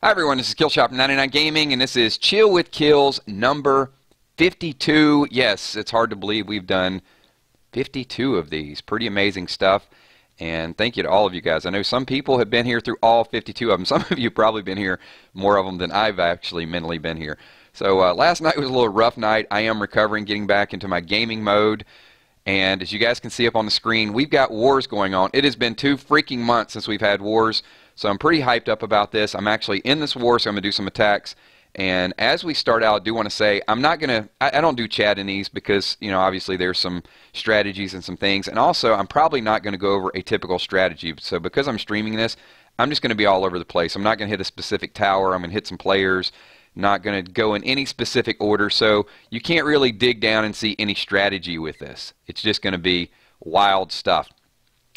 Hi everyone, this is KillShop99 Gaming, and this is Chill with Kills number 52. Yes, it's hard to believe we've done 52 of these. Pretty amazing stuff, and thank you to all of you guys. I know some people have been here through all 52 of them. Some of you have probably been here more of them than I've actually mentally been here. So last night was a little rough night. I am recovering, getting back into my gaming mode. And as you guys can see up on the screen, we've got wars going on. It has been 2 freaking months since we've had wars. So I'm pretty hyped up about this. I'm actually in this war, so I'm going to do some attacks. And as we start out, I do want to say, I'm not going to, I don't do chat in these because, you know, obviously there's some strategies and some things. And also, I'm probably not going to go over a typical strategy. So because I'm streaming this, I'm just going to be all over the place. I'm not going to hit a specific tower. I'm going to hit some players. Not going to go in any specific order. So you can't really dig down and see any strategy with this. It's just going to be wild stuff.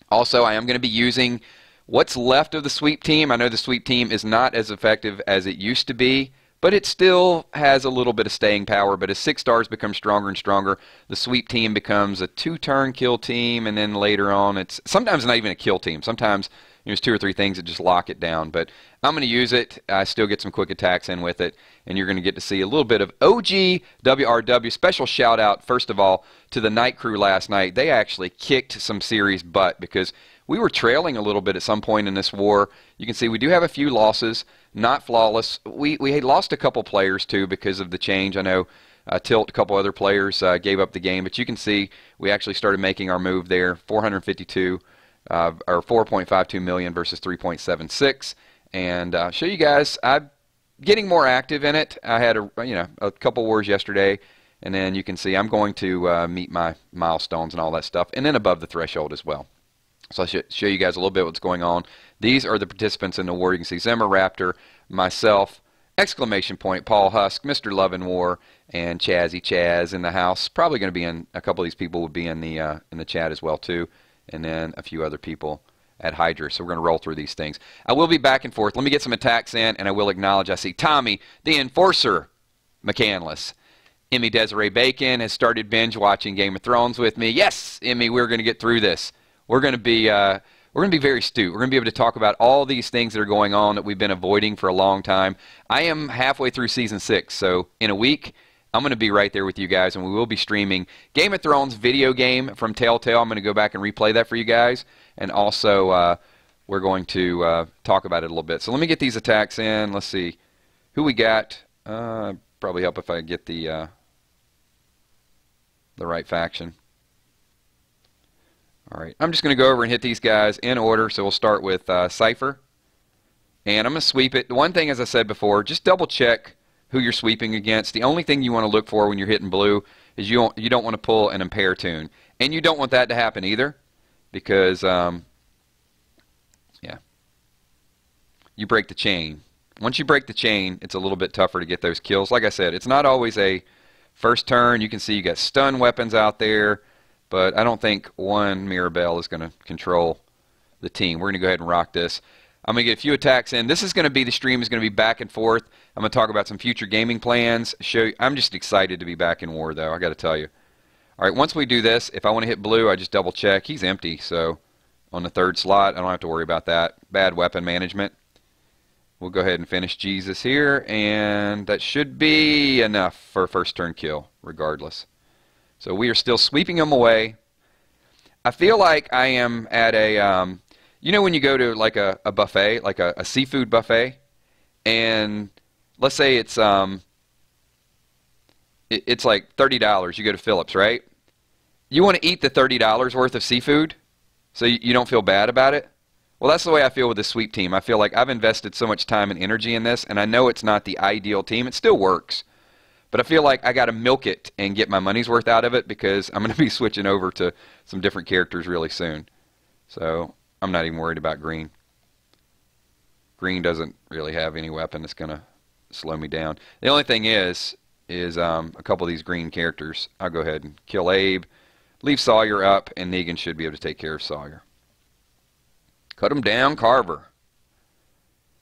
Also, I am going to be using what's left of the sweep team. I know the sweep team is not as effective as it used to be, but it still has a little bit of staying power. But as 6 stars become stronger and stronger, the sweep team becomes a 2-turn kill team, and then later on it's sometimes not even a kill team. Sometimes there's 2 or 3 things that just lock it down. But I'm going to use it. I still get some quick attacks in with it, and you're going to get to see a little bit of OG WRW. Special shout out, first of all, to the night crew last night. They actually kicked some serious butt because we were trailing a little bit at some point in this war. You can see we do have a few losses, not flawless. We had lost a couple players too because of the change. I know Tilt, a couple other players gave up the game, but you can see we actually started making our move there. 452 or 4.52 million versus 3.76, and show you guys I'm getting more active in it. I had a couple wars yesterday, and then you can see I'm going to meet my milestones and all that stuff, and then above the threshold as well. So I'll show you guys a little bit what's going on. These are the participants in the war. You can see Zimmer Raptor, myself, exclamation point, Paul Husk, Mr. Love and War, and Chazzy Chaz in the house. Probably going to be in, a couple of these people would be in the chat as well too, and then a few other people at Hydra. So we're going to roll through these things. I will be back and forth. Let me get some attacks in, and I will acknowledge I see Tommy, the Enforcer, McCandless. Emmy Desiree Bacon has started binge watching Game of Thrones with me. Yes, Emmy, we're going to get through this. We're going to be very astute. We're going to be able to talk about all these things that are going on that we've been avoiding for a long time. I am halfway through season 6, so in a week I'm going to be right there with you guys, and we will be streaming Game of Thrones video game from Telltale. I'm going to go back and replay that for you guys, and also we're going to talk about it a little bit. So let me get these attacks in. Let's see who we got. Probably help if I get the right faction. All right, I'm just going to go over and hit these guys in order. So we'll start with Cypher, and I'm going to sweep it. The one thing, as I said before, just double check who you're sweeping against. The only thing you want to look for when you're hitting blue is you don't want to pull an impair tune, and you don't want that to happen either, because yeah, you break the chain. Once you break the chain, it's a little bit tougher to get those kills. Like I said, it's not always a first turn. You can see you got stun weapons out there. But I don't think one Mirabelle is going to control the team. We're going to go ahead and rock this. I'm going to get a few attacks in. This is going to be, the stream is going to be back and forth. I'm going to talk about some future gaming plans. I'm just excited to be back in war, though, I got to tell you. All right, once we do this, if I want to hit blue, I just double check. He's empty, so on the 3rd slot, I don't have to worry about that. Bad weapon management. We'll go ahead and finish Jesus here, and that should be enough for a first turn kill, regardless. So we are still sweeping them away. I feel like I am at a, you know when you go to like a buffet, like a seafood buffet, and let's say it's like $30. You go to Phillips, right? You want to eat the $30 worth of seafood so you don't feel bad about it? Well, that's the way I feel with the sweep team. I feel like I've invested so much time and energy in this, and I know it's not the ideal team. It still works. But I feel like I got to milk it and get my money's worth out of it, because I'm going to be switching over to some different characters really soon. So I'm not even worried about green. Green doesn't really have any weapon that's going to slow me down. The only thing is a couple of these green characters. I'll go ahead and kill Abe, leave Sawyer up, and Negan should be able to take care of Sawyer. Cut him down, Carver.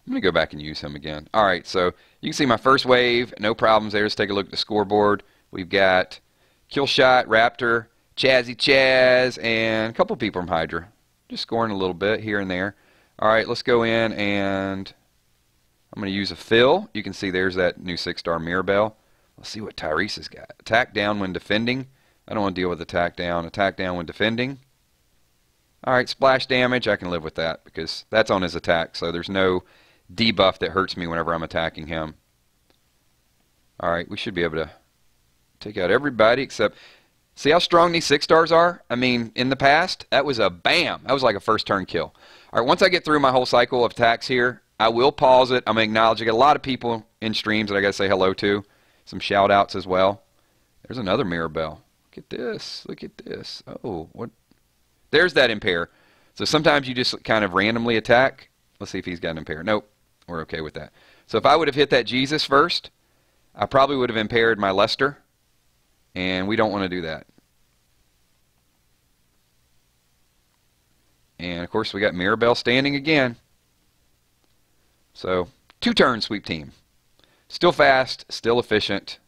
I'm going to go back and use him again. All right, so you can see my first wave, no problems there. Let's take a look at the scoreboard. We've got Killshot, Raptor, Chazzy Chaz, and a couple people from Hydra. Just scoring a little bit here and there. All right, let's go in and I'm going to use a fill. You can see there's that new 6-star Mirabelle. Let's see what Tyrese has got. Attack down when defending. I don't want to deal with attack down. Attack down when defending. Alright, splash damage. I can live with that because that's on his attack. So there's no debuff that hurts me whenever I'm attacking him. Alright, we should be able to take out everybody except... See how strong these 6-stars are? I mean, in the past, that was a bam. That was like a first turn kill. Alright, once I get through my whole cycle of attacks here, I will pause it. I'm going to acknowledge I got a lot of people in streams that I got to say hello to. Some shout outs as well. There's another Mirabelle. Look at this. Look at this. Oh, what? There's that impair. So sometimes you just kind of randomly attack. Let's see if he's got an impair. Nope. We're okay with that. So if I would have hit that Jesus first, I probably would have impaired my Lester. And we don't want to do that. And of course we got Mirabelle standing again. So 2-turn sweep team. Still fast, still efficient.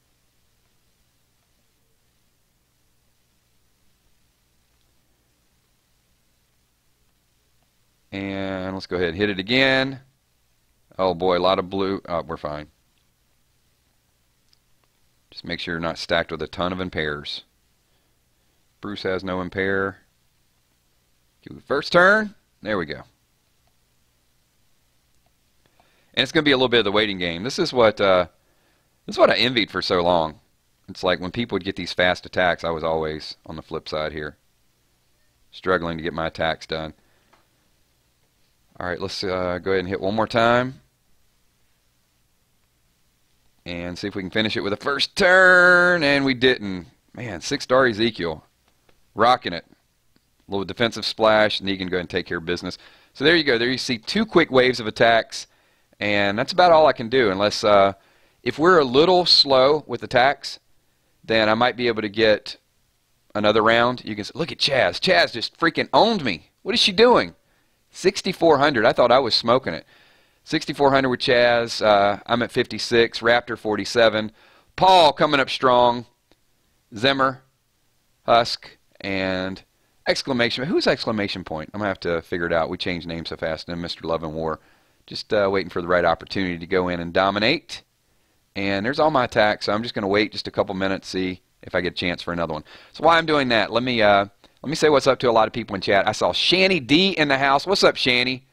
And let's go ahead and hit it again. Oh boy, a lot of blue. Oh, we're fine. Just make sure you're not stacked with a ton of impairs. Bruce has no impair. First turn. There we go. And it's going to be a little bit of the waiting game. This is what I envied for so long. It's like when people would get these fast attacks, I was always on the flip side here, struggling to get my attacks done. All right, let's go ahead and hit one more time. And see if we can finish it with a first turn. And we didn't. Man, 6-star Ezekiel. Rocking it. A little defensive splash. Negan go ahead and take care of business. So there you go. There you see 2 quick waves of attacks. And that's about all I can do. Unless, if we're a little slow with attacks, then I might be able to get another round. You can say, look at Chaz. Chaz just freaking owned me. What is she doing? 6,400. I thought I was smoking it. 6,400 with Chaz. I'm at 56. Raptor 47. Paul coming up strong. Zimmer, Husk, and exclamation. Who's exclamation point? I'm going to have to figure it out. We changed names so fast. And Mr. Love and War. Just waiting for the right opportunity to go in and dominate. And there's all my attacks. So I'm just going to wait just a couple minutes, see if I get a chance for another one. So while I'm doing that, let me say what's up to a lot of people in chat. I saw Shanny D in the house. What's up, Shanny?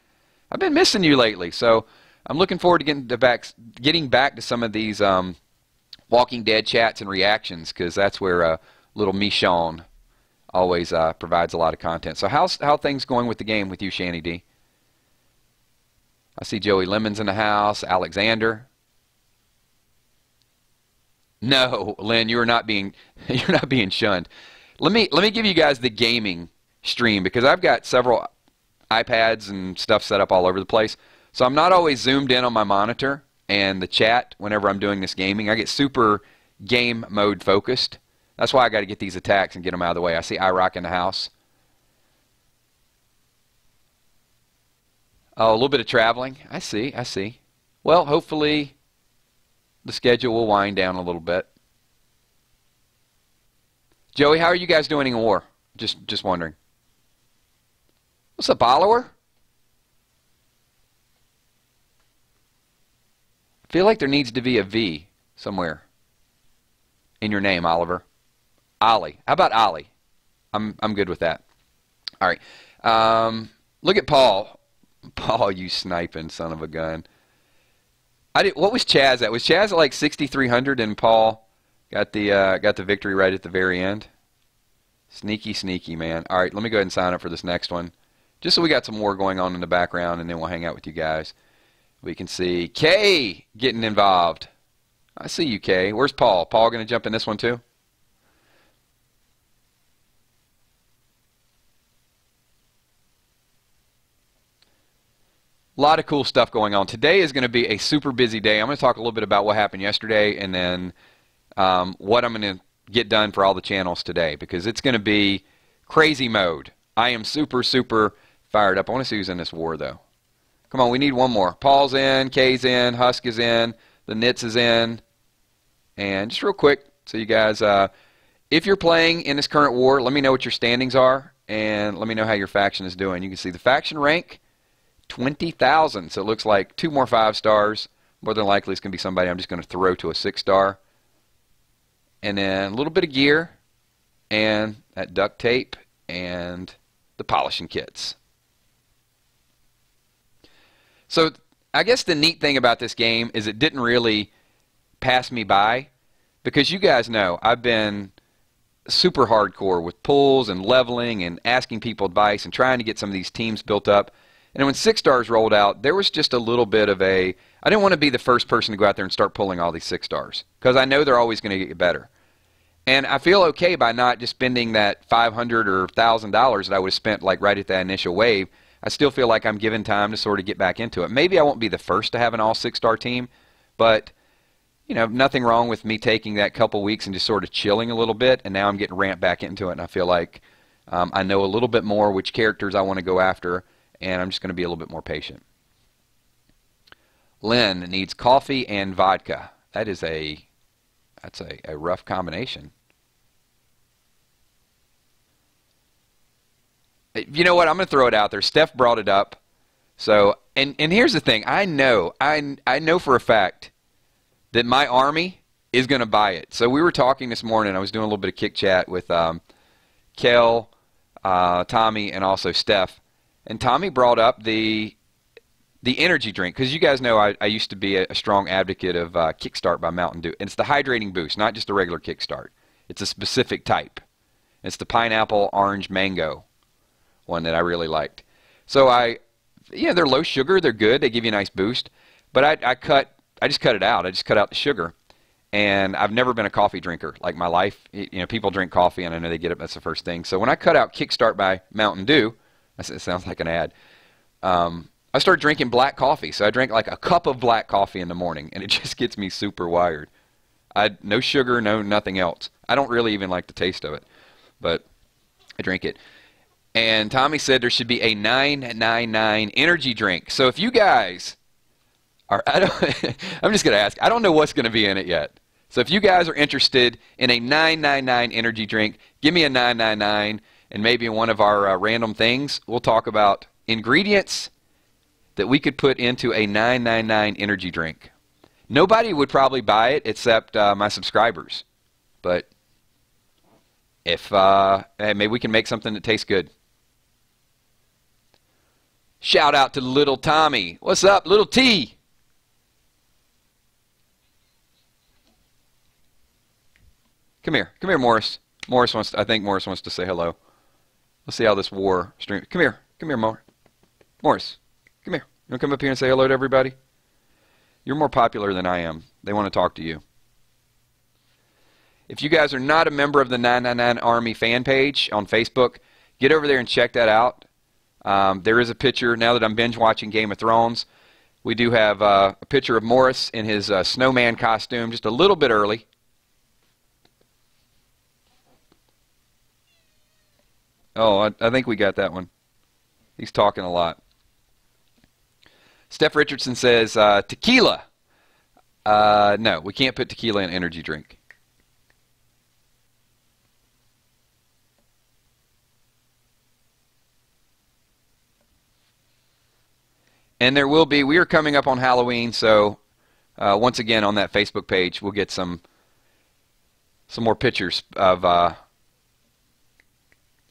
I've been missing you lately, so I'm looking forward to getting back to some of these Walking Dead chats and reactions, because that's where little Michonne always provides a lot of content. So how things going with the game with you, Shanny D? I see Joey Lemons in the house. Alexander. No, Lynn, you're not being shunned. Let me give you guys the gaming stream, because I've got several iPads and stuff set up all over the place. So I'm not always zoomed in on my monitor and the chat whenever I'm doing this gaming. I get super game mode focused. That's why I got to get these attacks and get them out of the way. I see iRock in the house. Oh, a little bit of traveling. I see. Well, hopefully the schedule will wind down a little bit. Joey, how are you guys doing in war? Just wondering. What's up, Oliver? I feel like there needs to be a V somewhere in your name, Oliver. Ollie. How about Ollie? I'm good with that. All right. Look at Paul. Paul, you sniping son of a gun. What was Chaz at? Was Chaz at like 6,300 and Paul got the victory right at the very end? Sneaky, man. All right, let me go ahead and sign up for this next one. Just so we got some war going on in the background, and then we'll hang out with you guys. We can see Kay getting involved. I see you, Kay. Where's Paul? Paul going to jump in this one too? A lot of cool stuff going on. Today is going to be a super busy day. I'm going to talk a little bit about what happened yesterday, and then what I'm going to get done for all the channels today, because it's going to be crazy mode. I am super fired up. I want to see who's in this war, though. Come on, we need one more. Paul's in, Kay's in, Husk is in, the Nits is in. And just real quick, so you guys, if you're playing in this current war, let me know what your standings are, and let me know how your faction is doing. You can see the faction rank, 20,000. So it looks like 2 more 5 stars, More than likely it's going to be somebody I'm just going to throw to a 6-star. And then a little bit of gear and that duct tape and the polishing kits. So I guess the neat thing about this game is it didn't really pass me by, because you guys know I've been super hardcore with pulls and leveling and asking people advice and trying to get some of these teams built up. And when 6-stars rolled out, there was just a little bit of I didn't want to be the first person to go out there and start pulling all these 6-stars, because I know they're always going to get better. And I feel okay by not just spending that $500 or $1,000 that I would have spent like right at that initial wave. I still feel like I'm given time to sort of get back into it. Maybe I won't be the first to have an all 6-star team, but you know, nothing wrong with me taking that couple weeks and just sort of chilling a little bit, and now I'm getting ramped back into it, and I feel like I know a little bit more which characters I want to go after, and I'm just going to be a little bit more patient. Lynn needs coffee and vodka. That's a rough combination. You know what? I'm going to throw it out there. Steph brought it up. So, and here's the thing. I know for a fact that my army is going to buy it. So we were talking this morning. I was doing a little bit of kick chat with Kel, Tommy, and also Steph. And Tommy brought up the energy drink, because you guys know I used to be a strong advocate of Kickstart by Mountain Dew. And it's the hydrating boost, not just a regular Kickstart. It's a specific type. It's the pineapple, orange, mango one that I really liked. So they're low sugar, they're good, they give you a nice boost. But I just cut it out. I just cut out the sugar. And I've never been a coffee drinker like my life. You know, people drink coffee, and I know they get up. That's the first thing. So when I cut out Kickstart by Mountain Dew, it sounds like an ad. I started drinking black coffee. So I drank like a cup of black coffee in the morning, and it just gets me super wired. No sugar, nothing else. I don't really even like the taste of it, but I drink it. And Tommy said there should be a 999 energy drink. So if you guys are, I'm just going to ask, I don't know what's going to be in it yet. So if you guys are interested in a 999 energy drink, give me a 999, and maybe in one of our random things, we'll talk about ingredients that we could put into a 999 energy drink. Nobody would probably buy it except my subscribers. But if maybe we can make something that tastes good. Shout out to Little Tommy. What's up, Little T? Come here, Morris. I think Morris wants to say hello. Let's see how this war stream. Come here, Morris. Come here. You want to come up here and say hello to everybody? You're more popular than I am. They want to talk to you. If you guys are not a member of the 999 Army fan page on Facebook, get over there and check that out. There is a picture, now that I'm binge watching Game of Thrones, we do have a picture of Morris in his snowman costume, just a little bit early. Oh, I think we got that one. He's talking a lot. Steph Richardson says, tequila. No, we can't put tequila in an energy drink. And there will be, we are coming up on Halloween, so once again on that Facebook page, we'll get some more pictures of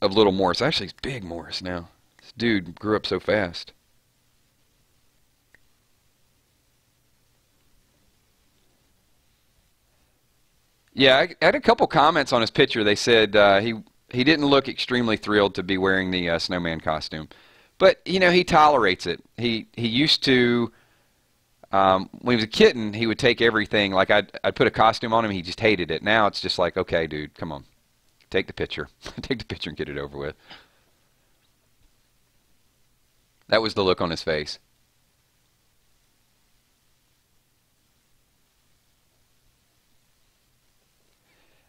little Morris. Actually, he's big Morris now. This dude grew up so fast. Yeah, I had a couple comments on his picture. They said he didn't look extremely thrilled to be wearing the snowman costume. But, you know, he tolerates it. He used to, when he was a kitten, he would take everything. Like, I'd put a costume on him, he just hated it. Now it's just like, okay, dude, come on. Take the picture. Take the picture and get it over with. That was the look on his face.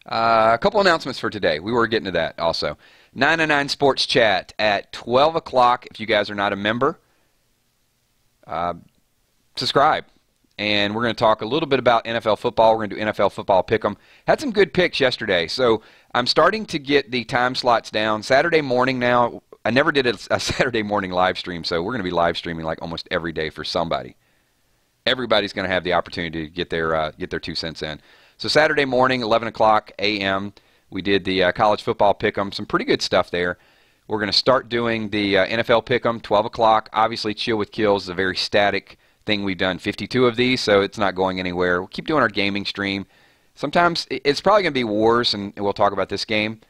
A couple announcements for today. We were getting to that also. 999 Sports Chat at 12 o'clock. If you guys are not a member, subscribe. And we're going to talk a little bit about NFL football. We're going to do NFL football pick'em. Had some good picks yesterday. So I'm starting to get the time slots down. Saturday morning now. I never did a Saturday morning live stream, so we're going to be live streaming like almost every day for somebody. everybody's going to have the opportunity to get their 2 cents in. So Saturday morning, 11 o'clock a.m., we did the college football pick'em. Some pretty good stuff there. We're going to start doing the NFL pick'em, 12 o'clock. Obviously, Chill with Kills is a very static thing. We've done 52 of these, so it's not going anywhere. We'll keep doing our gaming stream. Sometimes it's probably going to be wars, and we'll talk about this game.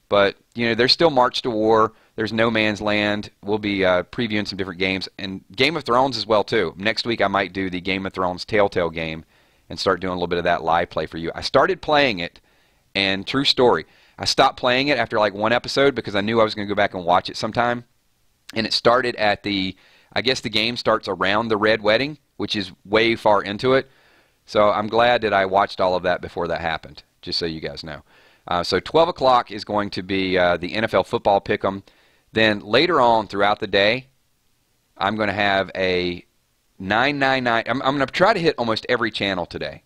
But, you know, there's still March to War. There's No Man's Land. We'll be previewing some different games. And Game of Thrones as well, too. Next week I might do the Game of Thrones Telltale game and start doing a little bit of that live play for you. I started playing it, and true story, I stopped playing it after like one episode because I knew I was going to go back and watch it sometime. And it started at I guess the game starts around the Red Wedding, which is way far into it. So I'm glad that I watched all of that before that happened, just so you guys know. So 12 o'clock is going to be the NFL football pick'em. Then later on throughout the day, I'm going to have a 999. I'm going to try to hit almost every channel today.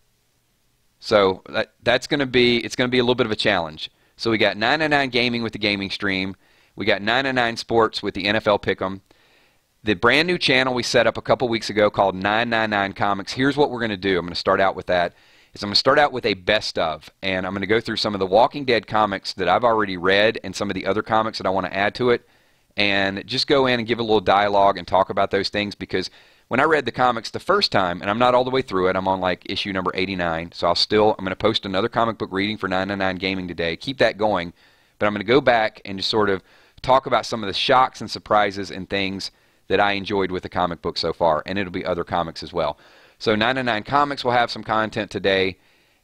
So it's going to be a little bit of a challenge. So we got 999 Gaming with the gaming stream. We got 999 Sports with the NFL pick'em. The brand new channel we set up a couple weeks ago called 999 Comics. Here's what we're going to do. I'm going to start out with that. I'm going to start out with a best of, and I'm going to go through some of the Walking Dead comics that I've already read and some of the other comics that I want to add to it, and just go in and give a little dialogue and talk about those things, because when I read the comics the first time, and I'm not all the way through it, I'm on like issue number 89, so I'm going to post another comic book reading for 999 Gaming today, keep that going, but I'm going to go back and just sort of talk about some of the shocks and surprises and things that I enjoyed with the comic book so far, and it'll be other comics as well. So 999 Comics will have some content today,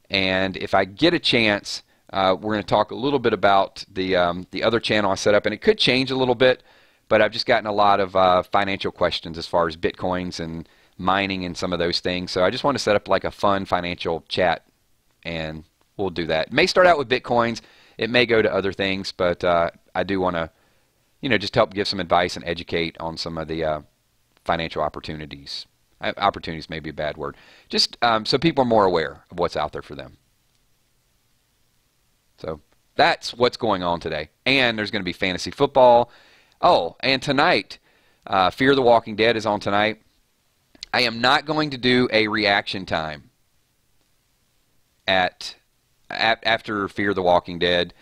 and if I get a chance, we're going to talk a little bit about the other channel I set up, and it could change a little bit, but I've just gotten a lot of financial questions as far as Bitcoins and mining and some of those things. So I just want to set up like a fun financial chat, and we'll do that. It may start out with Bitcoins. It may go to other things, but I do want to, you know, just help give some advice and educate on some of the financial opportunities. Opportunities may be a bad word. Just so people are more aware of what's out there for them. So that's what's going on today. And there's going to be fantasy football. Oh, and tonight, Fear the Walking Dead is on tonight. I am not going to do a reaction time after Fear the Walking Dead.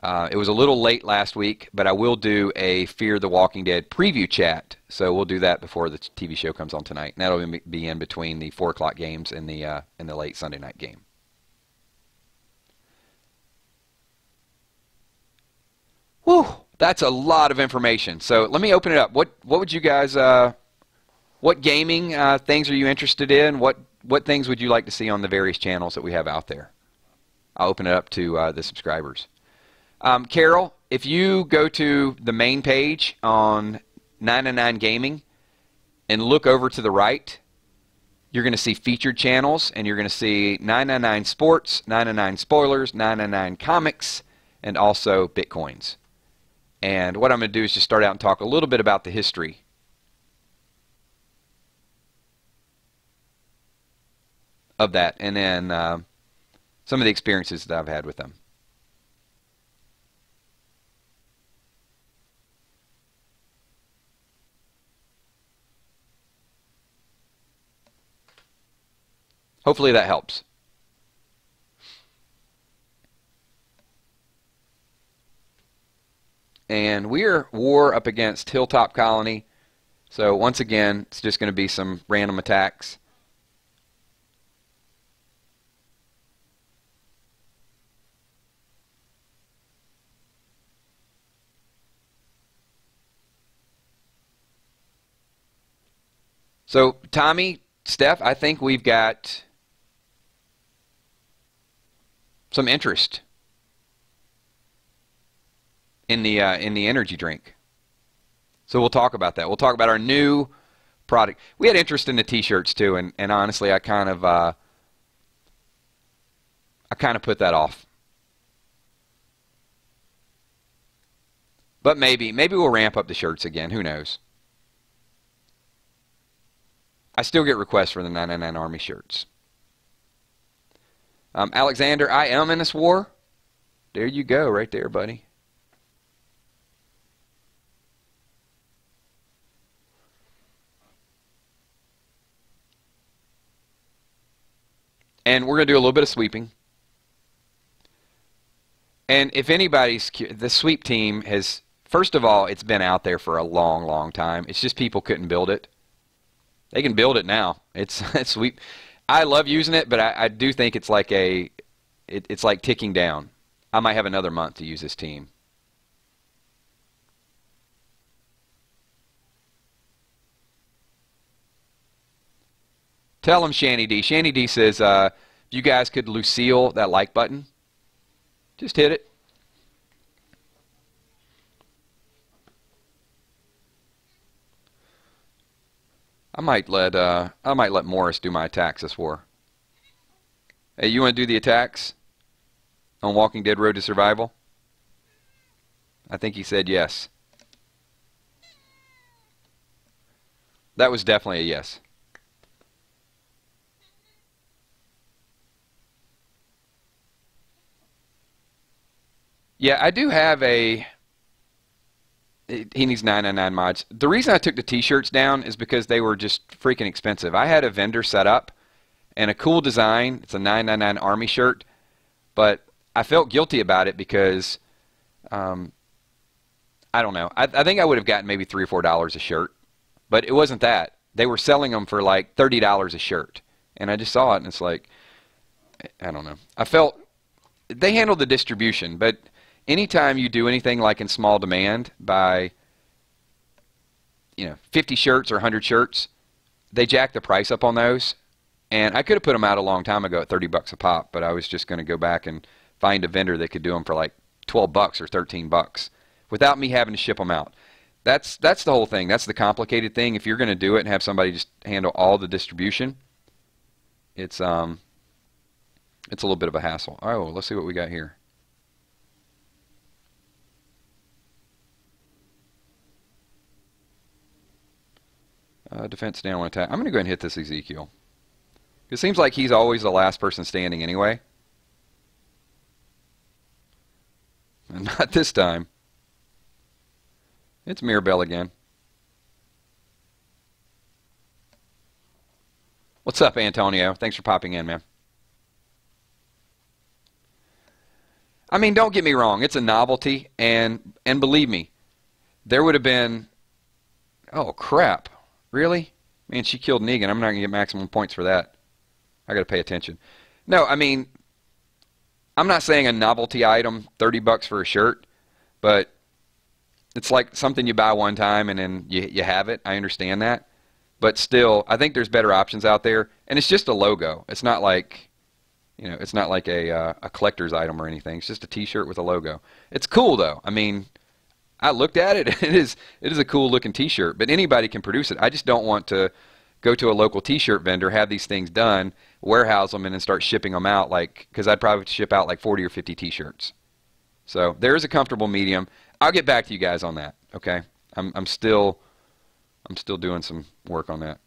It was a little late last week, but I will do a Fear the Walking Dead preview chat. So we'll do that before the TV show comes on tonight. And that'll be in between the 4 o'clock games and the late Sunday night game. Whew, that's a lot of information. So let me open it up. What would you guys, what gaming things are you interested in? What things would you like to see on the various channels that we have out there? I'll open it up to the subscribers. Carol, if you go to the main page on 999 Gaming and look over to the right, you're going to see featured channels, and you're going to see 999 Sports, 999 Spoilers, 999 Comics, and also Bitcoins. And what I'm going to do is just start out and talk a little bit about the history of that, and then some of the experiences that I've had with them. Hopefully that helps. And we're war up against Hilltop Colony. So once again, it's just going to be some random attacks. So Tommy, Steph, I think we've got some interest in the energy drink. So we'll talk about that. We'll talk about our new product. We had interest in the t-shirts too, and honestly, I kind of put that off. But maybe we'll ramp up the shirts again. Who knows? I still get requests for the 999 Army shirts. Alexander, I am in this war. There you go, right there, buddy. And we're going to do a little bit of sweeping. And if anybody's, the sweep team has, first of all, it's been out there for a long, long time. It's just people couldn't build it. They can build it now. It's sweep. I love using it, but I do think it's like it's like ticking down. I might have another month to use this team. Tell him, Shanny D. Shanny D says, if you guys could Lucille that like button, just hit it. I might let Morris do my attacks this war. Hey, you want to do the attacks on Walking Dead Road to Survival? I think he said yes. That was definitely a yes. Yeah, I do have a... He needs 999 mods. The reason I took the t-shirts down is because they were just freaking expensive. I had a vendor set up and a cool design. It's a 999 Army shirt, but I felt guilty about it because I don't know. I think I would have gotten maybe $3 or $4 a shirt, but it wasn't that. They were selling them for like $30 a shirt, and I just saw it and it's like, I don't know. I felt they handled the distribution, but anytime you do anything like in small demand by 50 shirts or 100 shirts, they jack the price up on those. And I could have put them out a long time ago at 30 bucks a pop, but I was just going to go back and find a vendor that could do them for like 12 bucks or 13 bucks without me having to ship them out. That's the whole thing. That's the complicated thing. If you're going to do it and have somebody just handle all the distribution, it's a little bit of a hassle. Oh, let's see what we got here. Defense down, one attack. I'm going to go ahead and hit this Ezekiel. It seems like he's always the last person standing anyway. And not this time. It's Mirabelle again. What's up, Antonio? Thanks for popping in, man. I mean, don't get me wrong. It's a novelty, and believe me, there would have been... Oh, crap. Really? Man, she killed Negan. I'm not going to get maximum points for that. I got to pay attention. No, I mean, I'm not saying a novelty item, 30 bucks for a shirt, but it's like something you buy one time and then you have it. I understand that. But still, I think there's better options out there. And it's just a logo. It's not like, it's not like a collector's item or anything. It's just a t-shirt with a logo. It's cool, though. I mean, I looked at it. It is a cool looking t-shirt, but anybody can produce it. I just don't want to go to a local t-shirt vendor, have these things done, warehouse them, and then start shipping them out, because I'd probably ship out like 40 or 50 t-shirts. So there is a comfortable medium. I'll get back to you guys on that. Okay, I'm still doing some work on that.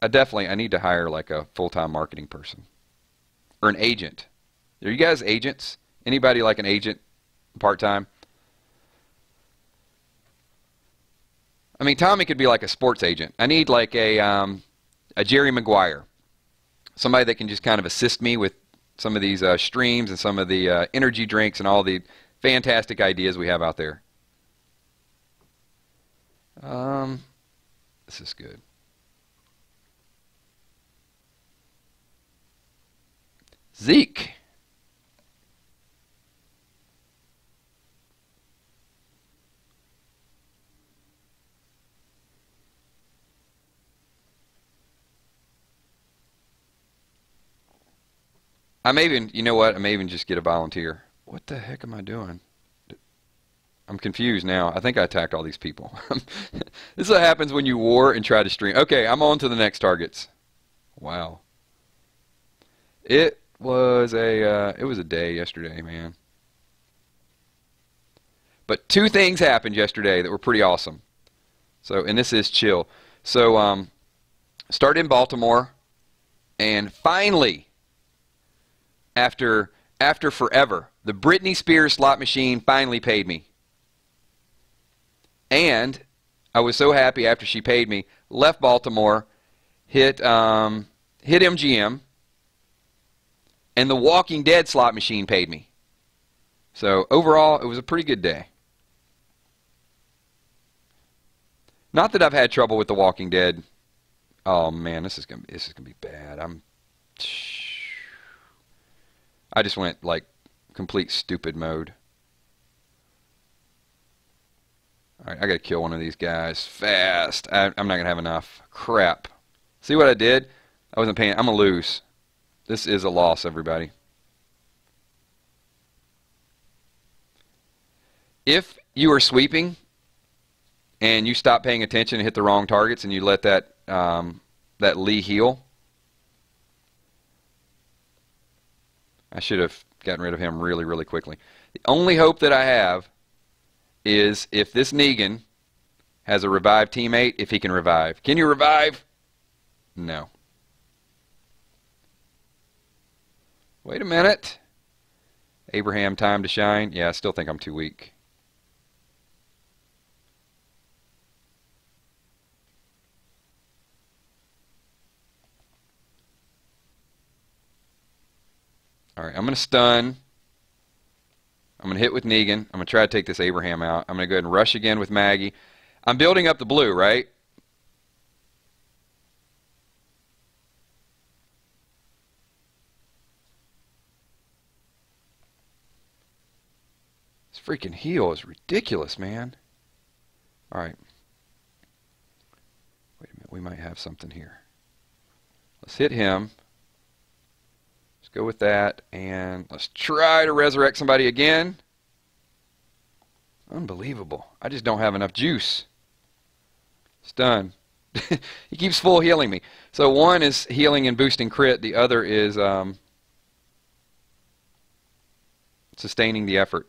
I need to hire like a full-time marketing person or an agent. Are you guys agents? Anybody like an agent part-time? I mean, Tommy could be like a sports agent. I need like a Jerry Maguire, somebody that can just kind of assist me with some of these streams and some of the energy drinks and all the fantastic ideas we have out there. This is good. Zeke. I may even, you know what, I may even just get a volunteer. What the heck am I doing? I'm confused now. I think I attacked all these people. This is what happens when you war and try to stream. Okay, I'm on to the next targets. Wow. It was a day yesterday, man. But two things happened yesterday that were pretty awesome. So, and this is chill. So, started in Baltimore, and finally, after forever, the Britney Spears slot machine finally paid me. And I was so happy after she paid me, left Baltimore, hit MGM, And the Walking Dead slot machine paid me. So overall, it was a pretty good day. Not that I've had trouble with the Walking Dead. Oh man, this is gonna be bad. I just went like complete stupid mode. All right, I gotta kill one of these guys fast. I'm not gonna have enough. Crap. See what I did? I wasn't paying. I'm gonna lose. This is a loss, everybody. If you are sweeping and you stop paying attention and hit the wrong targets and you let that that Lee heal, I should have gotten rid of him really, really quickly. The only hope that I have is if this Negan has a revived teammate, if he can revive. Can you revive? No. Wait a minute. Abraham, time to shine. Yeah, I still think I'm too weak. All right, I'm going to stun. I'm going to hit with Negan. I'm going to try to take this Abraham out. I'm going to go ahead and rush again with Maggie. I'm building up the blue, right? This freaking heal is ridiculous, man. All right. Wait a minute. We might have something here. Let's hit him. Let's go with that, and let's try to resurrect somebody again. Unbelievable. I just don't have enough juice. Stun. He keeps full healing me. So one is healing and boosting crit. The other is sustaining the effort.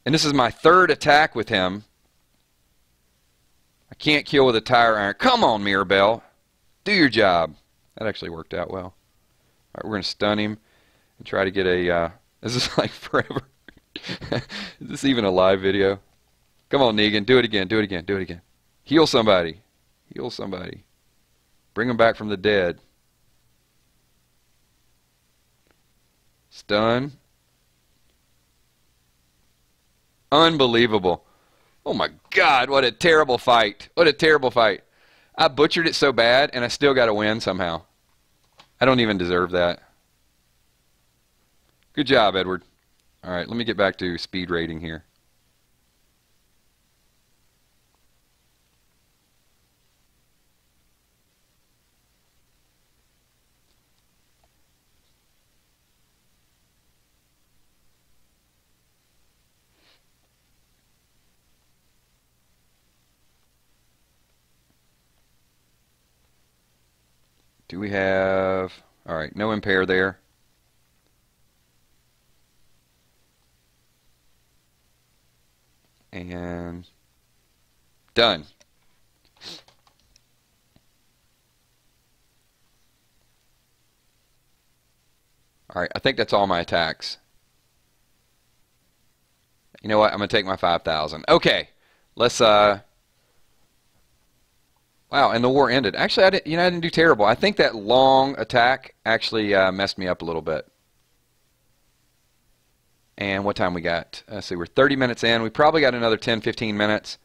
And this is my third attack with him. I can't kill with a tire iron. Come on, Mirabelle. Do your job. That actually worked out well. All right, we're going to stun him and try to get a... this is like forever. Is this even a live video? Come on, Negan. Do it again. Do it again. Do it again. Heal somebody. Heal somebody. Bring them back from the dead. Stun. Unbelievable. Oh my God, what a terrible fight. What a terrible fight. I butchered it so bad, and I still got to win somehow. I don't even deserve that. Good job, Edward. All right, let me get back to speed rating here. Do we have... All right, no impair there. And done. All right, I think that's all my attacks. You know what? I'm going to take my 5,000. Okay, let's... Wow, and the war ended. Actually, I didn't do terrible. I think that long attack actually messed me up a little bit. And what time we got? Let's see, we're 30 minutes in. We probably got another 10, 15 minutes.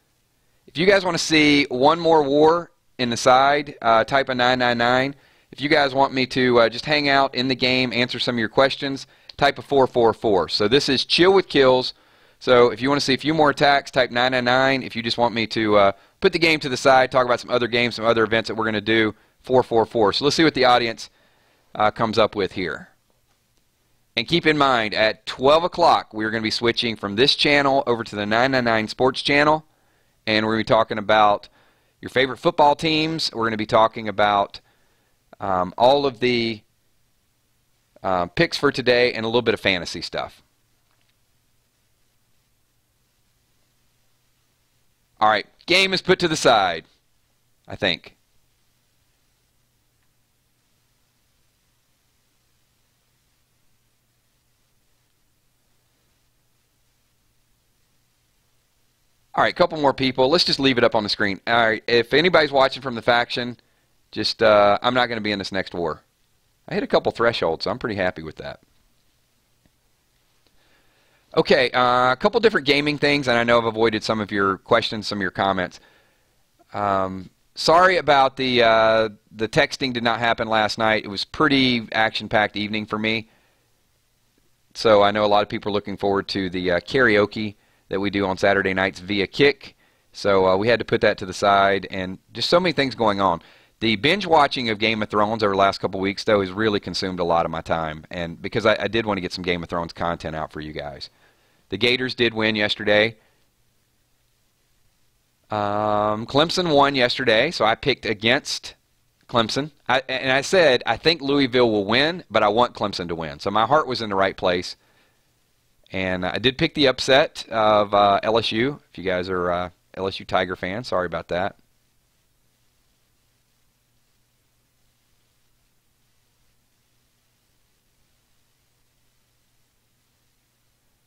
If you guys want to see one more war in the side, type a 999. If you guys want me to just hang out in the game, answer some of your questions, type a 444. So this is Chill with Kills. So if you want to see a few more attacks, type 999. If you just want me to put the game to the side, talk about some other games, some other events that we're going to do, 444. So let's see what the audience comes up with here. And keep in mind, at 12 o'clock, we're going to be switching from this channel over to the 999 Sports channel. And we're going to be talking about your favorite football teams. We're going to be talking about all of the picks for today and a little bit of fantasy stuff. All right, game is put to the side, I think. All right, a couple more people. Let's just leave it up on the screen. All right, if anybody's watching from the faction, Just, I'm not going to be in this next war. I hit a couple thresholds, so I'm pretty happy with that. Okay, a couple different gaming things, and I know I've avoided some of your questions, some of your comments. Sorry about the texting did not happen last night. It was pretty action-packed evening for me. So I know a lot of people are looking forward to the karaoke that we do on Saturday nights via Kick. So we had to put that to the side, and just so many things going on. The binge watching of Game of Thrones over the last couple weeks, though, has really consumed a lot of my time, and because I did want to get some Game of Thrones content out for you guys. The Gators did win yesterday. Clemson won yesterday, so I picked against Clemson. And I said, I think Louisville will win, but I want Clemson to win. So my heart was in the right place. And I did pick the upset of LSU. If you guys are LSU Tiger fans, sorry about that.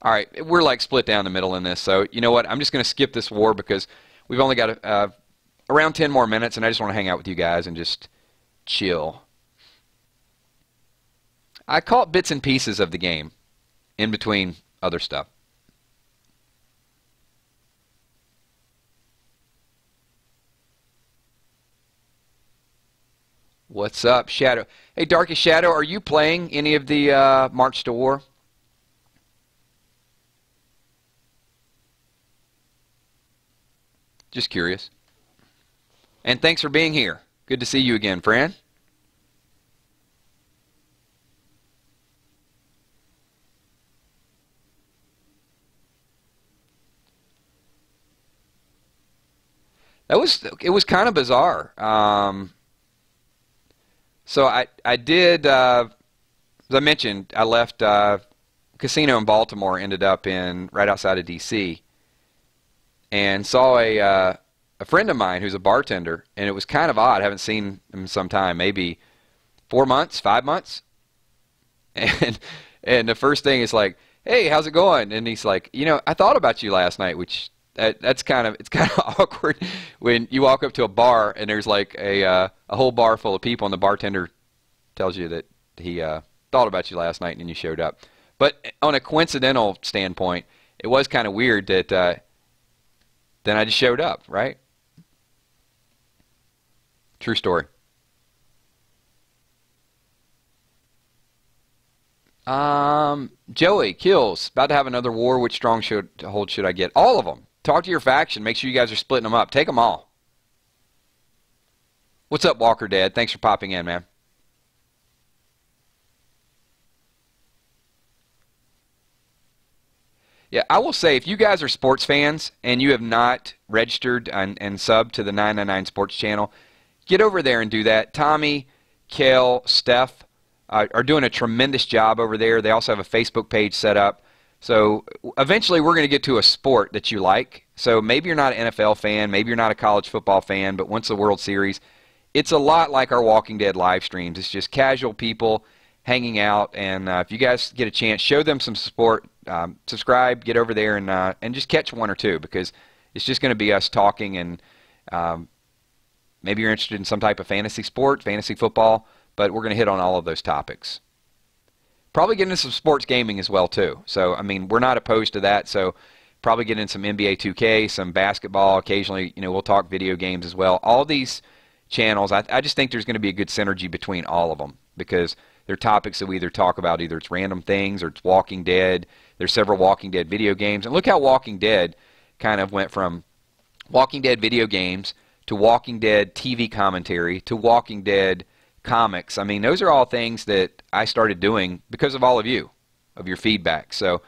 All right, we're like split down the middle in this. So you know what? I'm just going to skip this war because we've only got around 10 more minutes, and I just want to hang out with you guys and just chill. I caught bits and pieces of the game in between other stuff. What's up, Shadow? Hey, Darkest Shadow, are you playing any of the March to War? Just curious. And thanks for being here. Good to see you again, friend. It was kind of bizarre. So I did, as I mentioned, I left casino in Baltimore, ended up right outside of D.C., and saw a friend of mine who's a bartender, and it was kind of odd. I haven't seen him in some time, maybe 4 months, 5 months. And the first thing is like, hey, how's it going? And he's like, you know, I thought about you last night, which it's kind of awkward when you walk up to a bar and there's like a whole bar full of people, and the bartender tells you that he thought about you last night and then you showed up. But on a coincidental standpoint, it was kind of weird that then I just showed up, right? True story. Joey, KILZ, about to have another war. Which stronghold should I get? All of them. Talk to your faction. Make sure you guys are splitting them up. Take them all. What's up, Walker Dead? Thanks for popping in, man. Yeah, I will say, if you guys are sports fans and you have not registered and subbed to the 999 Sports channel, get over there and do that. Tommy, Kel, Steph are doing a tremendous job over there. They also have a Facebook page set up. So eventually we're going to get to a sport that you like. So maybe you're not an NFL fan, maybe you're not a college football fan, but once the World Series, it's a lot like our Walking Dead live streams. It's just casual people hanging out, and if you guys get a chance, show them some support. Subscribe, get over there, and just catch one or two, because it's just going to be us talking, and maybe you're interested in some type of fantasy sport, fantasy football, but we're going to hit on all of those topics. Probably get into some sports gaming as well, too. So, I mean, we're not opposed to that, so probably get in some NBA 2K, some basketball. Occasionally, you know, we'll talk video games as well. All these channels, I just think there's going to be a good synergy between all of them, because they're topics that we either talk about, either it's random things or it's Walking Dead. There's several Walking Dead video games. And look how Walking Dead kind of went from Walking Dead video games to Walking Dead TV commentary to Walking Dead comics. I mean, those are all things that I started doing because of all of you, of your feedback. So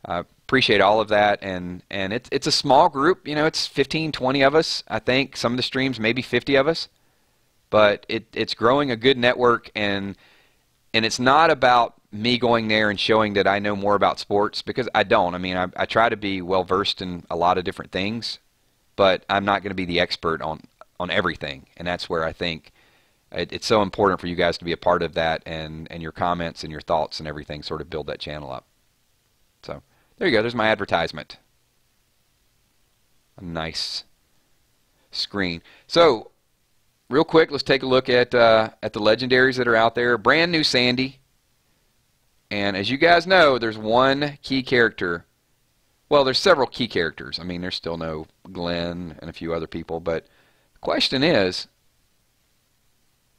appreciate all of that. And it's a small group. You know, it's 15, 20 of us, I think. Some of the streams, maybe 50 of us. But it's growing a good network, and it's not about me going there and showing that I know more about sports, because I don't. I mean, I try to be well-versed in a lot of different things, but I'm not going to be the expert on everything. And that's where I think it's so important for you guys to be a part of that, and your comments and your thoughts and everything sort of build that channel up. So there you go. There's my advertisement. A nice screen. So real quick, let's take a look at the legendaries that are out there. Brand new Sandy. And as you guys know, there's one key character. Well, there's several key characters. I mean, there's still no Glenn and a few other people. But the question is,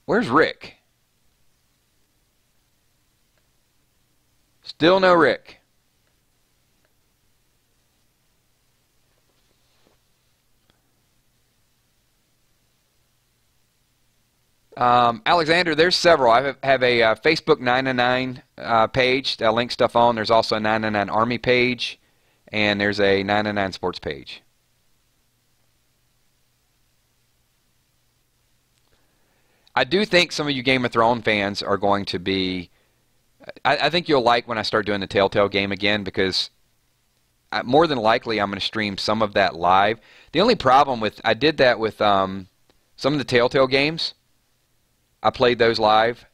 where's Rick? Still no Rick. Alexander, there's several. I have a Facebook 999 page that I link stuff on. There's also a 999 Army page, and there's a 999 Sports page. I do think some of you Game of Thrones fans are going to be... I think you'll like when I start doing the Telltale game again, because more than likely I'm going to stream some of that live. The only problem with... I did that with some of the Telltale games. I played those live.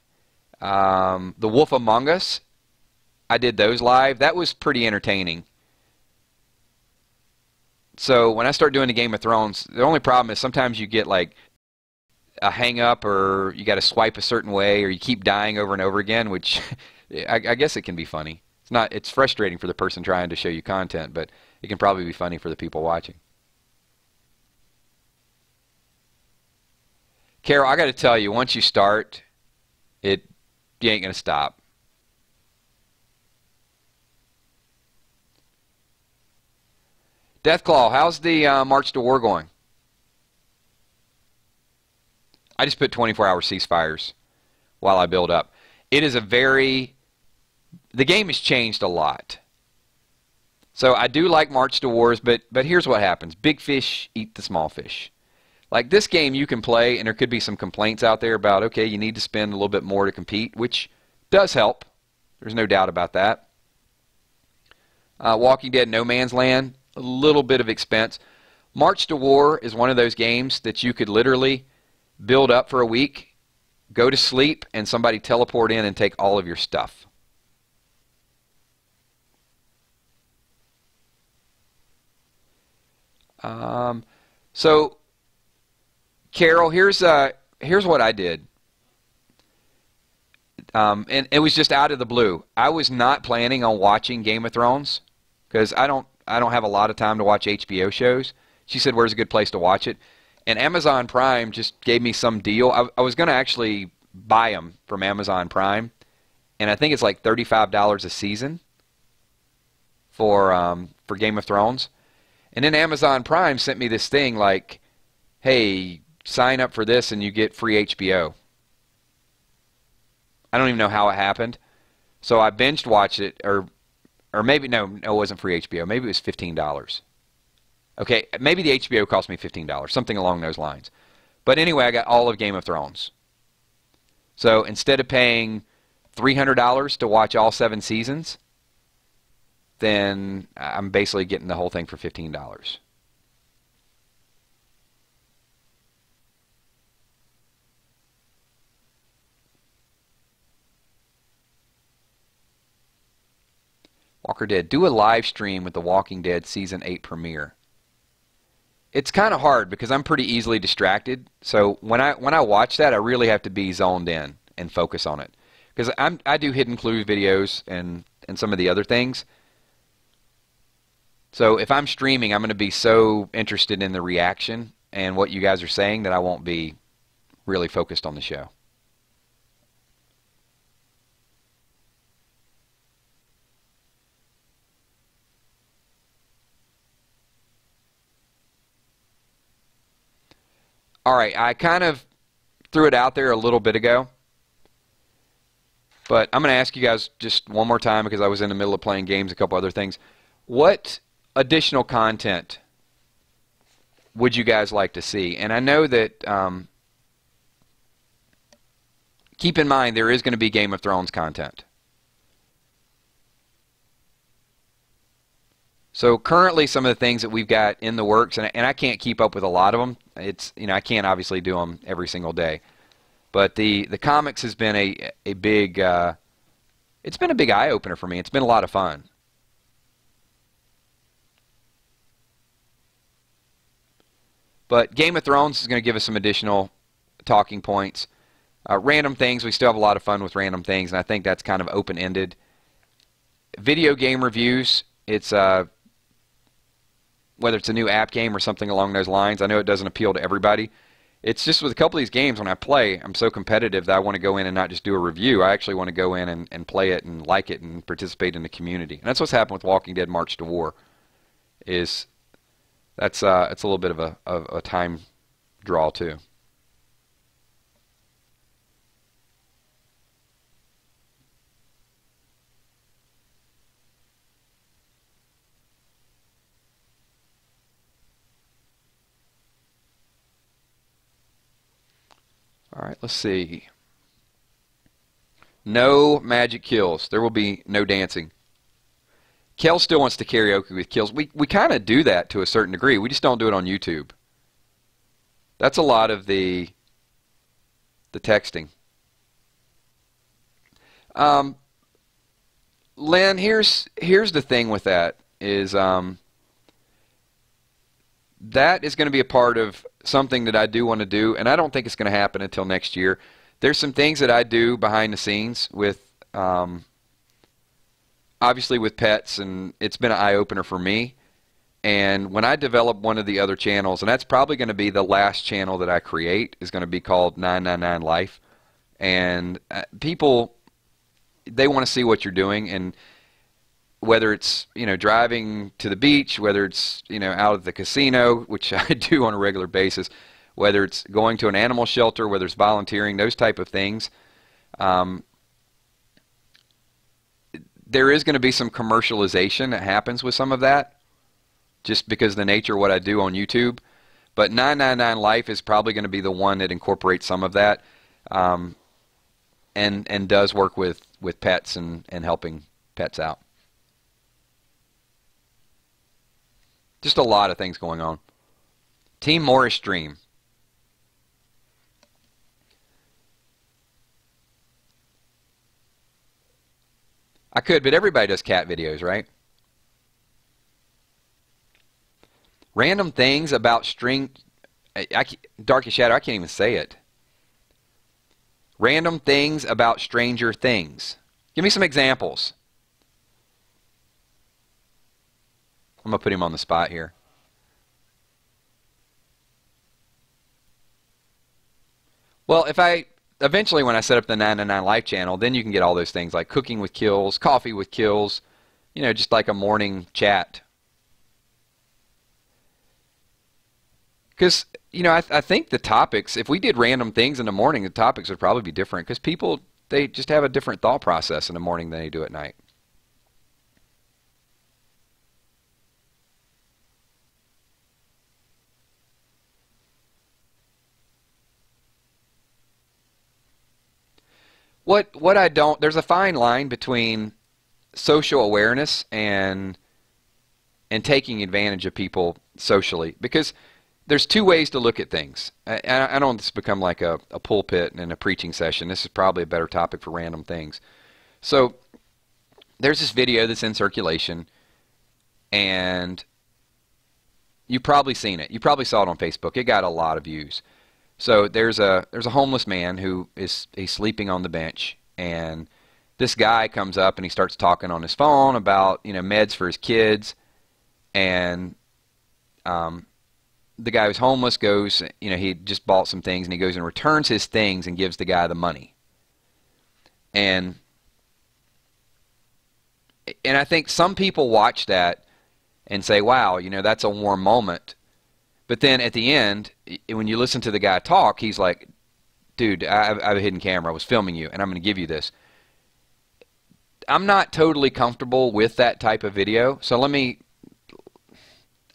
The Wolf Among Us, I did those live. That was pretty entertaining. So when I start doing the Game of Thrones, the only problem is sometimes you get like a hang up, or you got to swipe a certain way, or you keep dying over and over again, which I guess it can be funny. It's frustrating for the person trying to show you content, but it can probably be funny for the people watching. Carol, I got to tell you, once you start, you ain't going to stop. Deathclaw, how's the March to War going? I just put 24-hour ceasefires while I build up. It is the game has changed a lot. So I do like March to Wars, but here's what happens. Big fish eat the small fish. Like this game you can play, and there could be some complaints out there about, okay, you need to spend a little bit more to compete, which does help. There's no doubt about that. Walking Dead No Man's Land, a little bit of expense. March to War is one of those games that you could literally build up for a week, go to sleep, and somebody teleport in and take all of your stuff. So, Carol, here's what I did. And it was just out of the blue. I was not planning on watching Game of Thrones because I don't have a lot of time to watch HBO shows. She said, "Where's a good place to watch it?" And Amazon Prime just gave me some deal. I was going to actually buy them from Amazon Prime, and I think it's like $35 a season for Game of Thrones. And then Amazon Prime sent me this thing like, "Hey, sign up for this and you get free HBO." I don't even know how it happened. So I binged watched it, or maybe no, it wasn't free HBO. Maybe it was $15. Okay, maybe the HBO cost me $15, something along those lines. But anyway, I got all of Game of Thrones. So instead of paying $300 to watch all 7 seasons, then I'm basically getting the whole thing for $15. Walker Dead, do a live stream with the Walking Dead Season 8 premiere. It's kind of hard because I'm pretty easily distracted. So when I watch that, I really have to be zoned in and focus on it. Because I do hidden clues videos and some of the other things. So if I'm streaming, I'm going to be so interested in the reaction and what you guys are saying that I won't be really focused on the show. All right, I kind of threw it out there a little bit ago, but I'm going to ask you guys just one more time because I was in the middle of playing games, a couple other things. What additional content would you guys like to see? And I know that, keep in mind, there is going to be Game of Thrones content. So currently some of the things that we've got in the works, and I can't keep up with a lot of them. I can't obviously do them every single day. But the comics has been a big, it's been a big eye-opener for me. It's been a lot of fun. But Game of Thrones is going to give us some additional talking points. Random things, we still have a lot of fun with random things, and I think that's kind of open-ended. Video game reviews, it's whether it's a new app game or something along those lines. I know it doesn't appeal to everybody. It's just with a couple of these games, when I play, I'm so competitive that I want to go in and not just do a review. I actually want to go in and play it and like it and participate in the community. And that's what's happened with Walking Dead March to War. It's a little bit of a time draw too. All right, let's see. No magic kills. There will be no dancing. KILZ still wants to karaoke with KILZ. We kind of do that to a certain degree. We just don't do it on YouTube. That's a lot of the texting. Lynn, here's the thing with that is that is going to be a part of something that I do want to do, and I don't think it's going to happen until next year. There's some things that I do behind the scenes with, obviously with pets, and it's been an eye-opener for me. And when I develop one of the other channels, and that's probably going to be the last channel that I create, is going to be called 999 Life. And people, they want to see what you're doing, and whether it's, you know, driving to the beach, whether it's, you know, out at the casino, which I do on a regular basis, whether it's going to an animal shelter, whether it's volunteering, those type of things. There is going to be some commercialization that happens with some of that, just because of the nature of what I do on YouTube. But 999 Life is probably going to be the one that incorporates some of that, and does work with pets and helping pets out. Just a lot of things going on. Team Morris stream. I could, but everybody does cat videos, right? Random things about Darkest Shadow, I can't even say it. Random things about Stranger Things. Give me some examples. I'm going to put him on the spot here. Well, eventually when I set up the 999 Life channel, then you can get all those things like cooking with KILZ, coffee with KILZ, you know, just like a morning chat. Because, you know, I think the topics, if we did random things in the morning, the topics would probably be different, because people, they just have a different thought process in the morning than they do at night. What I don't, there's a fine line between social awareness and taking advantage of people socially, because there's two ways to look at things. I don't want this to become like a pulpit and a preaching session. This is probably a better topic for random things. So there's this video that's in circulation, and you've probably seen it. You probably saw it on Facebook. It got a lot of views. So there's a homeless man who he's sleeping on the bench, and this guy comes up and he starts talking on his phone about, you know, meds for his kids, and the guy who's homeless goes, you know, he just bought some things, and he goes and returns his things and gives the guy the money. And I think some people watch that and say, wow, you know, that's a warm moment. But then at the end, when you listen to the guy talk, he's like, dude, I have a hidden camera. I was filming you, and I'm going to give you this. I'm not totally comfortable with that type of video. So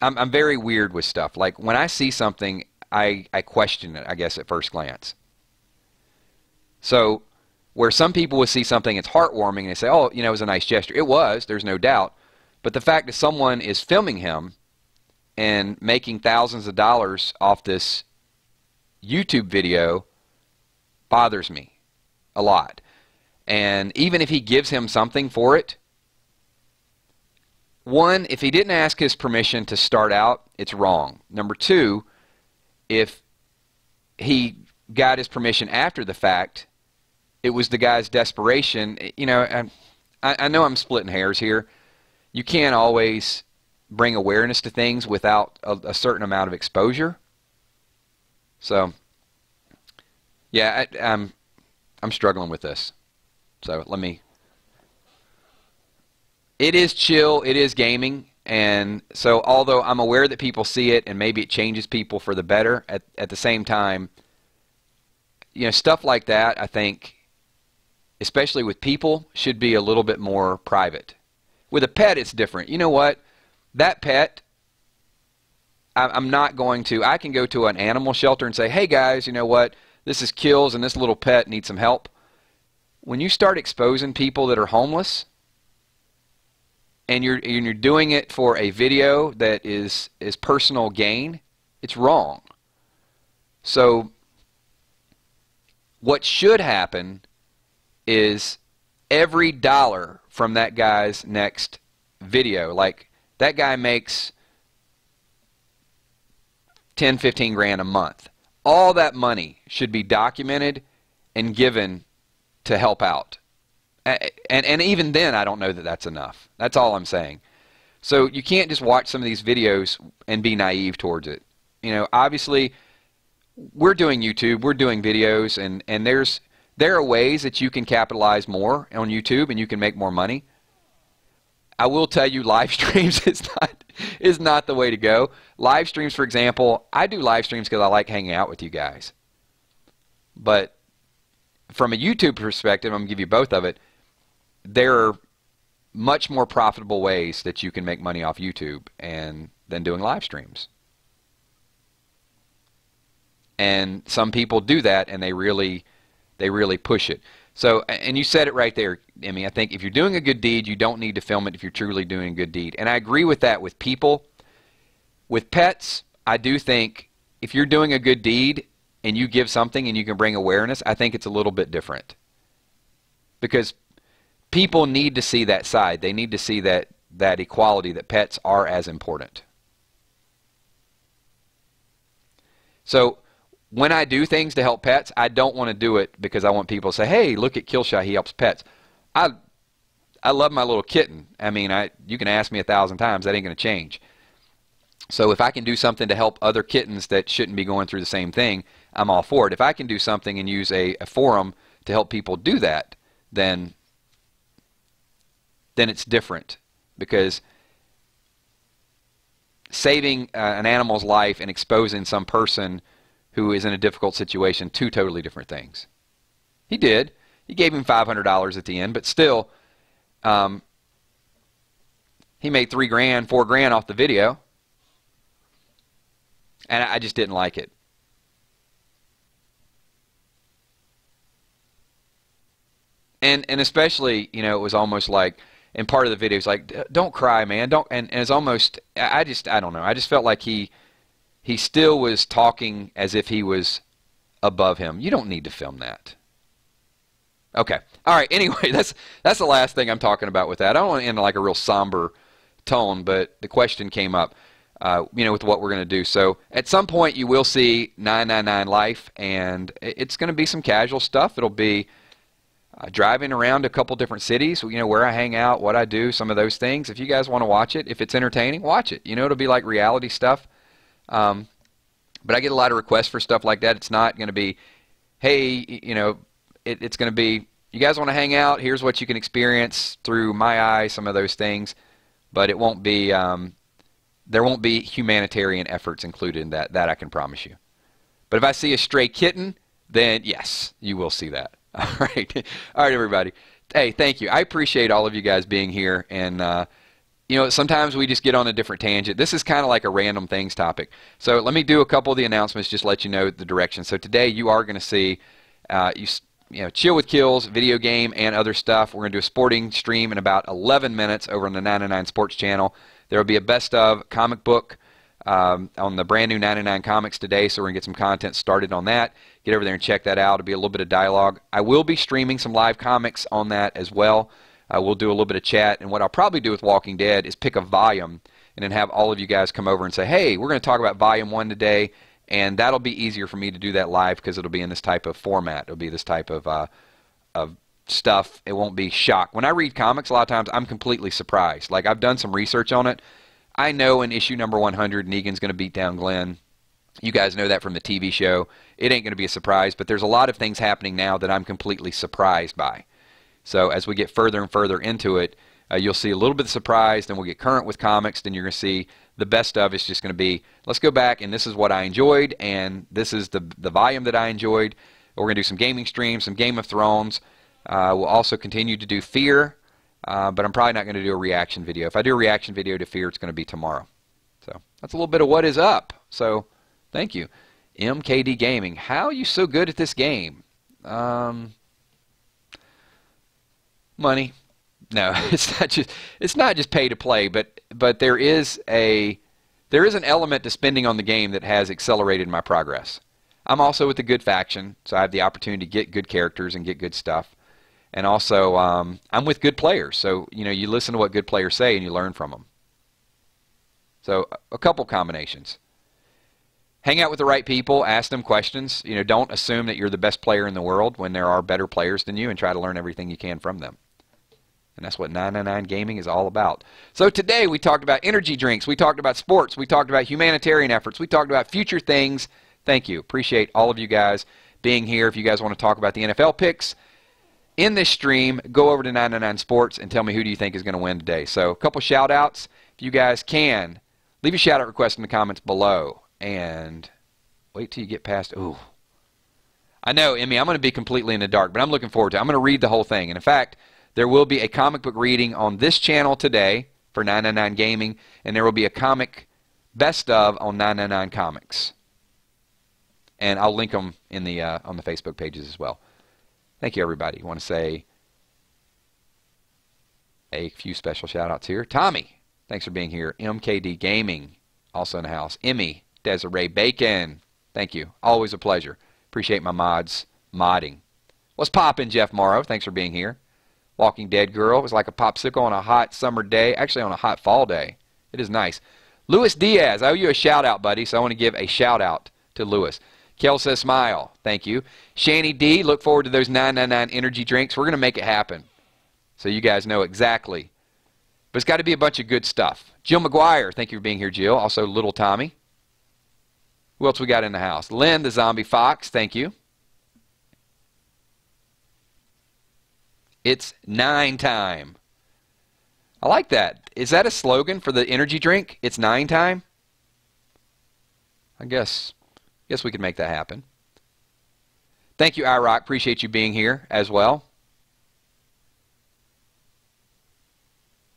I'm very weird with stuff. Like, when I see something, I question it, I guess, at first glance. So where some people will see something, it's heartwarming, and they say, oh, you know, it was a nice gesture. It was, there's no doubt. But the fact that someone is filming him and making thousands of dollars off this YouTube video bothers me a lot. And even if he gives him something for it, one, if he didn't ask his permission to start out, it's wrong. Number two, if he got his permission after the fact. It was the guy's desperation. You know, I know I'm splitting hairs here. You can't always bring awareness to things without a certain amount of exposure. So, yeah, I'm struggling with this. So let me. It is chill. It is gaming. And so although I'm aware that people see it and maybe it changes people for the better, at the same time, you know, stuff like that, I think, especially with people, should be a little bit more private. With a pet, it's different. You know what? That pet, I'm not going to, I can go to an animal shelter and say, hey guys, you know what? This is KILZ and this little pet needs some help. When you start exposing people that are homeless, and you're doing it for a video that is personal gain, it's wrong. So what should happen is every dollar from that guy's next video, like that guy makes 10, 15 grand a month. All that money should be documented and given to help out. And even then, I don't know that that's enough. That's all I'm saying. So you can't just watch some of these videos and be naive towards it. You know, obviously, we're doing YouTube, we're doing videos, and there are ways that you can capitalize more on YouTube and you can make more money. I will tell you, live streams is not the way to go. Live streams, for example, I do live streams because I like hanging out with you guys. But from a YouTube perspective, I'm going to give you both of it. There are much more profitable ways that you can make money off YouTube than doing live streams. And some people do that, and they really push it. So, and you said it right there, Emmy. I think if you're doing a good deed, you don't need to film it if you're truly doing a good deed. And I agree with that with people. With pets, I do think if you're doing a good deed and you give something and you can bring awareness, I think it's a little bit different. Because people need to see that side. They need to see that equality, that pets are as important. So when I do things to help pets, I don't want to do it because I want people to say, hey, look at Killshot, he helps pets. I love my little kitten. I mean, you can ask me 1,000 times, that ain't going to change. So if I can do something to help other kittens that shouldn't be going through the same thing, I'm all for it. If I can do something and use a forum to help people do that, then it's different. Because saving an animal's life and exposing some person who is in a difficult situation, two totally different things. He did. He gave him $500 at the end, but still, he made $3 grand, $4 grand off the video. And I just didn't like it. And especially, you know, it was almost like, and part of the video is like, don't cry, man. Don't. And it's almost, I don't know. I just felt like he still was talking as if he was above him. You don't need to film that. Okay. All right. Anyway, that's the last thing I'm talking about with that. I don't want to end like a real somber tone, but the question came up, you know, with what we're going to do. So at some point you will see 999 Life, and it's going to be some casual stuff. It'll be driving around a couple different cities, you know, where I hang out, what I do, some of those things. If you guys want to watch it, if it's entertaining, watch it. You know, it'll be like reality stuff. But I get a lot of requests for stuff like that. It's not going to be, hey, you know, it's going to be, you guys want to hang out, here's what you can experience through my eyes, some of those things. But it won't be, there won't be humanitarian efforts included in that. That I can promise you. But if I see a stray kitten, then yes, you will see that. All right. All right, everybody. Hey, thank you. I appreciate all of you guys being here. And, you know, sometimes we just get on a different tangent. This is kind of like a random things topic. So let me do a couple of the announcements, just let you know the direction. So today you are going to see, you know, Chill with KILZ, video game, and other stuff. We're going to do a sporting stream in about 11 minutes over on the 99 Sports channel. There will be a best of comic book on the brand new 99 Comics today, so we're going to get some content started on that. Get over there and check that out. It'll be a little bit of dialogue. I will be streaming some live comics on that as well. We'll do a little bit of chat, and what I'll probably do with Walking Dead is pick a volume and then have all of you guys come over and say, hey, we're going to talk about Volume 1 today, and that'll be easier for me to do that live because it'll be in this type of format. It'll be this type of stuff. It won't be shock. When I read comics, a lot of times I'm completely surprised. Like, I've done some research on it. I know in issue number 100, Negan's going to beat down Glenn. You guys know that from the TV show. It ain't going to be a surprise, but there's a lot of things happening now that I'm completely surprised by. So as we get further and further into it, you'll see a little bit of surprise, then we'll get current with comics, then you're going to see the best of it's just going to be, let's go back, and this is what I enjoyed, and this is the volume that I enjoyed. We're going to do some gaming streams, some Game of Thrones. We'll also continue to do Fear, but I'm probably not going to do a reaction video. If I do a reaction video to Fear, it's going to be tomorrow. So that's a little bit of what is up. So thank you. MKD Gaming, how are you so good at this game? Money. No, it's not just pay to play, but there is an element to spending on the game that has accelerated my progress. I'm also with the good faction, so I have the opportunity to get good characters and get good stuff. And also, I'm with good players, so you listen to what good players say and you learn from them. So a couple combinations. Hang out with the right people, ask them questions. Don't assume that you're the best player in the world when there are better players than you, and try to learn everything you can from them. And that's what 999 Gaming is all about. So today we talked about energy drinks, we talked about sports, we talked about humanitarian efforts, we talked about future things. Thank you. Appreciate all of you guys being here. If you guys want to talk about the NFL picks in this stream, go over to 999 Sports and tell me who do you think is going to win today. So a couple shout outs. If you guys can, leave a shout out request in the comments below. And wait till you get past, ooh. I know, Emmy, I'm going to be completely in the dark, but I'm looking forward to it. I'm going to read the whole thing. And in fact, there will be a comic book reading on this channel today for 999 Gaming, and there will be a comic best of on 999 Comics. And I'll link them in the on the Facebook pages as well. Thank you, everybody. I want to say a few special shout-outs here. Tommy, thanks for being here. MKD Gaming, also in the house. Emmy, Desiree Bacon, thank you. Always a pleasure. Appreciate my mods modding. What's poppin', Jeff Morrow? Thanks for being here. Walking Dead Girl, it was like a popsicle on a hot summer day, actually on a hot fall day. It is nice. Louis Diaz, I owe you a shout-out, buddy, so I want to give a shout-out to Louis. KILZ says smile. Thank you. Shani D, look forward to those 999 energy drinks. We're going to make it happen, so you guys know exactly. But it's got to be a bunch of good stuff. Jill McGuire, thank you for being here, Jill. Also, Little Tommy. Who else we got in the house? Lynn, the Zombie Fox, thank you. It's 9 time. I like that. Is that a slogan for the energy drink? It's 9 time? I guess we could make that happen. Thank you, iRock. Appreciate you being here as well.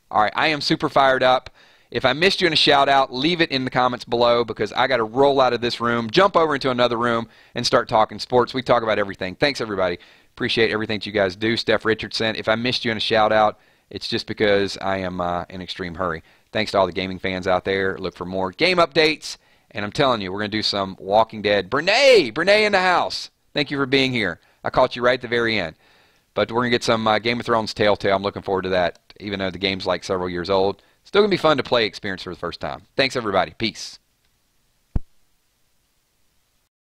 All right, I am super fired up. If I missed you in a shout out, leave it in the comments below because I got to roll out of this room, jump over into another room, and start talking sports. We talk about everything. Thanks, everybody. Appreciate everything that you guys do. Steph Richardson, if I missed you in a shout out, it's just because I am in extreme hurry. Thanks to all the gaming fans out there. Look for more game updates. And I'm telling you, we're going to do some Walking Dead. Brene in the house. Thank you for being here. I caught you right at the very end. But we're going to get some Game of Thrones Telltale. I'm looking forward to that, even though the game's like several years old. Still going to be fun to play experience for the first time. Thanks, everybody. Peace.